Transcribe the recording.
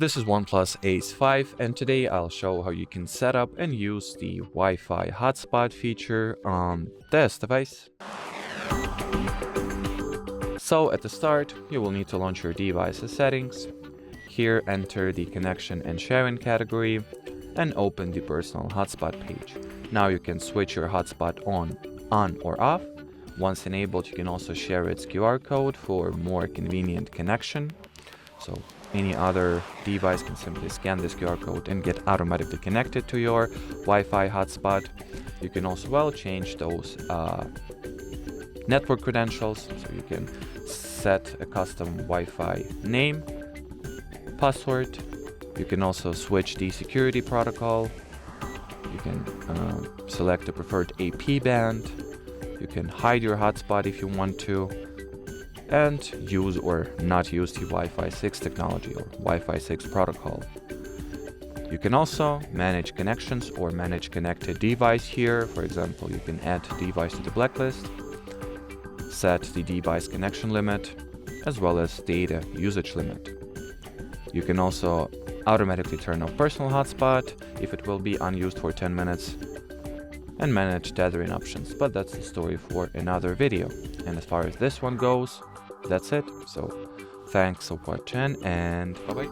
This is OnePlus Ace 5, and today I'll show how you can set up and use the Wi-Fi hotspot feature on this device. So at the start, you will need to launch your device's settings. Here, enter the connection and sharing category and open the personal hotspot page. Now you can switch your hotspot on or off. Once enabled, you can also share its QR code for more convenient connection. So any other device can simply scan this QR code and get automatically connected to your Wi-Fi hotspot. You can also change those network credentials, so you can set a custom Wi-Fi name, password. You can also switch the security protocol. You can select the preferred AP band. You can hide your hotspot if you want to, and use or not use the Wi-Fi 6 technology or Wi-Fi 6 protocol. You can also manage connections or manage connected device here. For example, you can add device to the blacklist, set the device connection limit, as well as data usage limit. You can also automatically turn off personal hotspot if it will be unused for 10 minutes, and manage tethering options, but that's the story for another video. And as far as this one goes, that's it. So thanks for watching, and bye bye.